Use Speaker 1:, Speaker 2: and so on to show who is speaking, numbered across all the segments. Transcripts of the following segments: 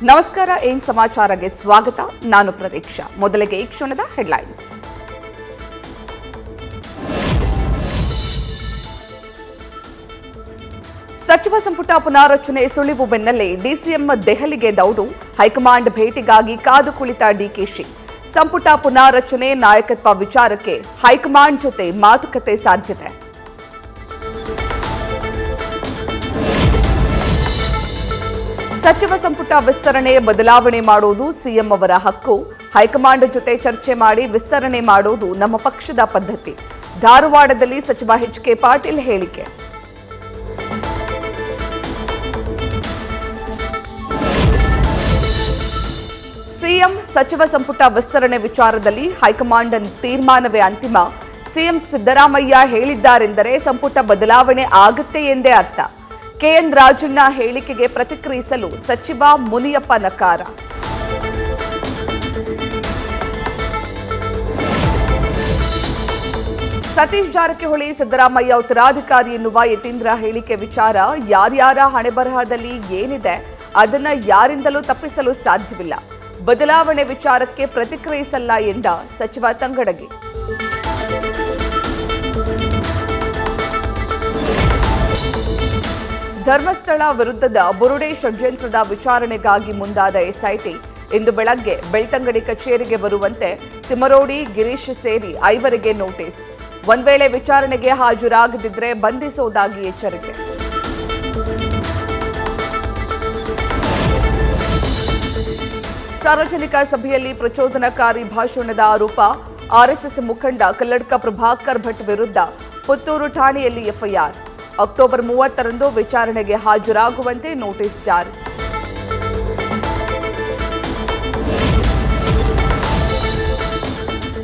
Speaker 1: ನಮಸ್ಕಾರ, ಏನ್ ಸಮಾಚಾರಕ್ಕೆ ಸ್ವಾಗತ. ನಾನು ಪ್ರತೀಕ್ಷಾ. ಮೊದಲಿಗೆ ಈ ಕ್ಷಣದ ಹೆಡ್ಲೈನ್ಸ್. ಸಚಿವ ಸಂಪುಟ ಪುನಾರಚನೆ ಸುಳಿವು ಬೆನ್ನಲ್ಲೇ ಡಿಸಿಎಂ ದೆಹಲಿಗೆ ದೌಡು. ಹೈಕಮಾಂಡ್ ಭೇಟಿಗಾಗಿ ಕಾದು ಕುಳಿತ ಡಿಕೆಶಿ. ಸಂಪುಟ ಪುನಾರಚನೆ ನಾಯಕತ್ವ ವಿಚಾರಕ್ಕೆ ಹೈಕಮಾಂಡ್ ಜೊತೆ ಮಾತುಕತೆ ಸಾಧ್ಯತೆ. ಸಚಿವ ಸಂಪುಟ ವಿಸ್ತರಣೆ ಬದಲಾವಣೆ ಮಾಡುವುದು ಸಿಎಂ ಅವರ ಹಕ್ಕು. ಹೈಕಮಾಂಡ್ ಜೊತೆ ಚರ್ಚೆ ಮಾಡಿ ವಿಸ್ತರಣೆ ಮಾಡುವುದು ನಮ್ಮ ಪಕ್ಷದ ಪದ್ಧತಿ. ಧಾರವಾಡದಲ್ಲಿ ಸಚಿವ ಎಚ್.ಕೆ. ಪಾಟೀಲ್ ಹೇಳಿಕೆ. ಸಿಎಂ ಸಚಿವ ಸಂಪುಟ ವಿಸ್ತರಣೆ ವಿಚಾರದಲ್ಲಿ ಹೈಕಮಾಂಡ್ ತೀರ್ಮಾನವೇ ಅಂತಿಮ. ಸಿಎಂ ಸಿದ್ದರಾಮಯ್ಯ ಹೇಳಿದ್ದಾರೆಂದರೆ ಸಂಪುಟ ಬದಲಾವಣೆ ಆಗುತ್ತೆ ಎಂದೇ ಅರ್ಥ. ಕೆಎನ್ ರಾಜಣ್ಣ ಹೇಳಿಕೆಗೆ ಪ್ರತಿಕ್ರಿಯಿಸಲು ಸಚಿವ ಮುನಿಯಪ್ಪ ನಕಾರ. ಸತೀಶ್ ಜಾರಕಿಹೊಳಿ ಸಿದ್ದರಾಮಯ್ಯ ಉತ್ತರಾಧಿಕಾರಿ ಎನ್ನುವ ಯತೀಂದ್ರ ಹೇಳಿಕೆ ವಿಚಾರ ಯಾರ್ಯಾರ ಹಣೆಬರಹದಲ್ಲಿ ಏನಿದೆ ಅದನ್ನ ಯಾರಿಂದಲೂ ತಪ್ಪಿಸಲು ಸಾಧ್ಯವಿಲ್ಲ. ಬದಲಾವಣೆ ವಿಚಾರಕ್ಕೆ ಪ್ರತಿಕ್ರಿಯಿಸಲ್ಲ ಎಂದ ಸಚಿವ ತಂಗಡಗಿ. ಧರ್ಮಸ್ಥಳ ವಿರುದ್ಧದ ಬುರುಡೆ ಷಡ್ಯಂತ್ರದ ವಿಚಾರಣೆಗಾಗಿ ಮುಂದಾದ ಎಸ್ಐಟಿ ಇಂದು ಬೆಳಗ್ಗೆ ಬೆಳ್ತಂಗಡಿ ಕಚೇರಿಗೆ ಬರುವಂತೆ ತಿಮರೋಡಿ, ಗಿರೀಶ್ ಸೇರಿ 5 ನೋಟಿಸ್. ಒಂದ್ ವೇಳೆ ವಿಚಾರಣೆಗೆ ಹಾಜರಾಗದಿದ್ರೆ ಬಂಧಿಸುವುದಾಗಿ ಎಚ್ಚರಿಕೆ. ಸಾರ್ವಜನಿಕ ಸಭೆಯಲ್ಲಿ ಪ್ರಚೋದನಕಾರಿ ಭಾಷಣದ ಆರೋಪ. ಆರ್ಎಸ್ಎಸ್ ಮುಖಂಡ ಕಲ್ಲಡ್ಕ ಪ್ರಭಾಕರ್ ಭಟ್ ವಿರುದ್ಧ ಪುತ್ತೂರು ಠಾಣೆಯಲ್ಲಿ ಎಫ್ಐಆರ್. ಅಕ್ಟೋಬರ್ 30ರಂದು ವಿಚಾರಣೆಗೆ ಹಾಜರಾಗುವಂತೆ ನೋಟಿಸ್ ಜಾರಿ.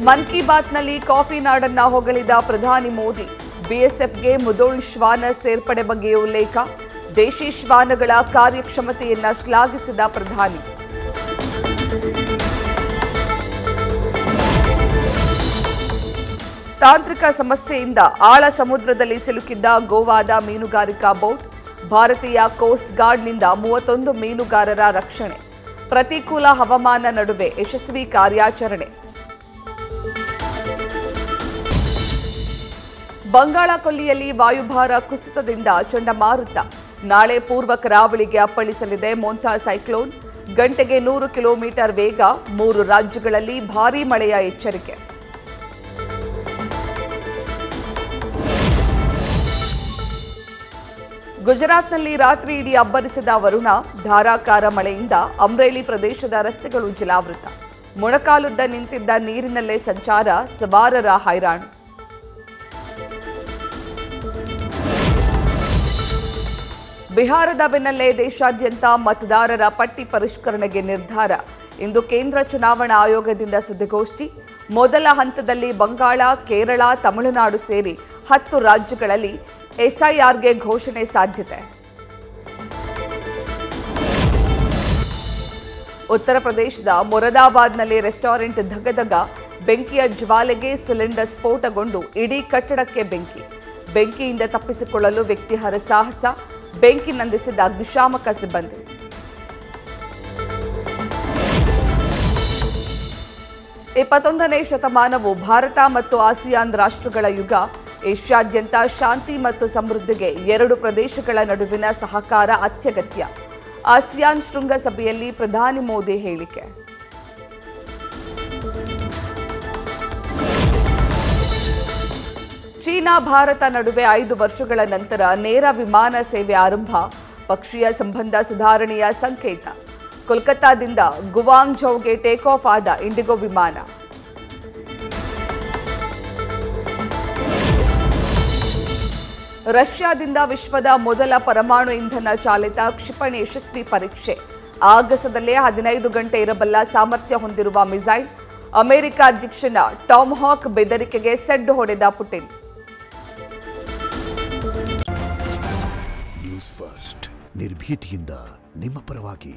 Speaker 1: ಮನ್ ಕಿ ಬಾತ್ನಲ್ಲಿ ಕಾಫಿ ನಾಡನ್ನ ಹೊಗಳಿದ ಪ್ರಧಾನಿ ಮೋದಿ. ಬಿಎಸ್ಎಫ್ಗೆ ಮುದೋಳ್ ಶ್ವಾನ ಸೇರ್ಪಡೆ ಬಗ್ಗೆ ಉಲ್ಲೇಖ. ದೇಶಿ ಶ್ವಾನಗಳ ಕಾರ್ಯಕ್ಷಮತೆಯನ್ನ ಶ್ಲಾಘಿಸಿದ ಪ್ರಧಾನಿ. ತಾಂತ್ರಿಕ ಸಮಸ್ಯೆಯಿಂದ ಆಳ ಸಮುದ್ರದಲ್ಲಿ ಸಿಲುಕಿದ್ದ ಗೋವಾದ ಮೀನುಗಾರಿಕಾ ಬೋಟ್. ಭಾರತೀಯ ಕೋಸ್ಟ್ ಗಾರ್ಡ್ನಿಂದ 31 ಮೀನುಗಾರರ ರಕ್ಷಣೆ. ಪ್ರತಿಕೂಲ ಹವಾಮಾನ ನಡುವೆ ಯಶಸ್ವಿ ಕಾರ್ಯಾಚರಣೆ. ಬಂಗಾಳ ಕೊಲ್ಲಿಯಲ್ಲಿ ವಾಯುಭಾರ ಕುಸಿತದಿಂದ ಚಂಡಮಾರುತ. ನಾಳೆ ಪೂರ್ವ ಕರಾವಳಿಗೆ ಅಪ್ಪಳಿಸಲಿದೆ ಮೊಂತಾ ಸೈಕ್ಲೋನ್. ಗಂಟೆಗೆ 100 ಕಿಲೋಮೀಟರ್ ವೇಗ. 3 ರಾಜ್ಯಗಳಲ್ಲಿ ಭಾರೀ ಮಳೆಯ ಎಚ್ಚರಿಕೆ. ಗುಜರಾತ್ನಲ್ಲಿ ರಾತ್ರಿ ಇಡೀ ಅಬ್ಬರಿಸಿದ ವರುಣ. ಧಾರಾಕಾರ ಮಳೆಯಿಂದ ಅಮ್ರೇಲಿ ಪ್ರದೇಶದ ರಸ್ತೆಗಳು ಜಲಾವೃತ. ಮೊಣಕಾಲುದ್ದ ನಿಂತಿದ್ದ ನೀರಿನಲ್ಲೇ ಸಂಚಾರ. ಸವಾರರ ಹೈರಾಣು. ಬಿಹಾರದ ಬೆನ್ನಲ್ಲೇ ದೇಶಾದ್ಯಂತ ಮತದಾರರ ಪಟ್ಟಿ ಪರಿಷ್ಕರಣೆಗೆ ನಿರ್ಧಾರ. ಇಂದು ಕೇಂದ್ರ ಚುನಾವಣಾ ಆಯೋಗದಿಂದ ಸುದ್ದಿಗೋಷ್ಠಿ. ಮೊದಲ ಹಂತದಲ್ಲಿ ಬಂಗಾಳ, ಕೇರಳ, ತಮಿಳುನಾಡು ಸೇರಿ 10 ರಾಜ್ಯಗಳಲ್ಲಿ ಎಸ್ಐಆರ್ಗೆ ಘೋಷಣೆ ಸಾಧ್ಯತೆ. ಉತ್ತರ ಪ್ರದೇಶದ ಮೊರಾದಾಬಾದ್ನಲ್ಲಿ ರೆಸ್ಟೋರೆಂಟ್ ಧಗಧಗ. ಬೆಂಕಿಯ ಜ್ವಾಲೆಗೆ ಸಿಲಿಂಡರ್ ಸ್ಫೋಟಗೊಂಡು ಇಡೀ ಕಟ್ಟಡಕ್ಕೆ ಬೆಂಕಿ. ಬೆಂಕಿಯಿಂದ ತಪ್ಪಿಸಿಕೊಳ್ಳಲು ವ್ಯಕ್ತಿ ಹರಸಾಹಸ. ಬೆಂಕಿ ನಂದಿಸಿದ ಅಗ್ನಿಶಾಮಕ ಸಿಬ್ಬಂದಿ. ಇಪ್ಪತ್ತೊಂದನೇ ಶತಮಾನವು ಭಾರತ ಮತ್ತು ಆಸಿಯಾನ್ ರಾಷ್ಟ್ರಗಳ ಯುಗ. ಏಷ್ಯಾದ್ಯಂತ ಶಾಂತಿ ಮತ್ತು ಸಮೃದ್ಧಿಗೆ 2 ಪ್ರದೇಶಗಳ ನಡುವಿನ ಸಹಕಾರ ಅತ್ಯಗತ್ಯ. ಆಸಿಯಾನ್ ಶೃಂಗಸಭೆಯಲ್ಲಿ ಪ್ರಧಾನಿ ಮೋದಿ ಹೇಳಿಕೆ. ಚೀನಾ ಭಾರತ ನಡುವೆ 5 ವರ್ಷಗಳ ನಂತರ ನೇರ ವಿಮಾನ ಸೇವೆ ಆರಂಭ. ಪಕ್ಷೀಯ ಸಂಬಂಧ ಸುಧಾರಣೆಯ ಸಂಕೇತ. ಕೋಲ್ಕತ್ತಾದಿಂದ ಗುವಾಂಗ್ಝೌಗೆ ಟೇಕ್ ಆಫ್ ಆದ ಇಂಡಿಗೋ ವಿಮಾನ. ರಷ್ಯಾದಿಂದ ವಿಶ್ವದ ಮೊದಲ ಪರಮಾಣು ಇಂಧನ ಚಾಲಿತ ಕ್ಷಿಪಣಿ ಯಶಸ್ವಿ ಪರೀಕ್ಷೆ. ಆಗಸದಲ್ಲೇ 15 ಗಂಟೆ ಇರಬಲ್ಲ ಸಾಮರ್ಥ್ಯ ಹೊಂದಿರುವ ಮಿಸೈಲ್. ಅಮೆರಿಕ ಅಧ್ಯಕ್ಷನ ಟಾಮ್ಹಾಕ್ ಬೆದರಿಕೆಗೆ ಸೆಡ್ಡು ಹೊಡೆದ ಪುಟಿನ್.
Speaker 2: ನ್ಯೂಸ್ ಫಸ್ಟ್, ನಿರ್ಭೀತಿಯಿಂದ ನಿಮ್ಮ ಪರವಾಗಿ.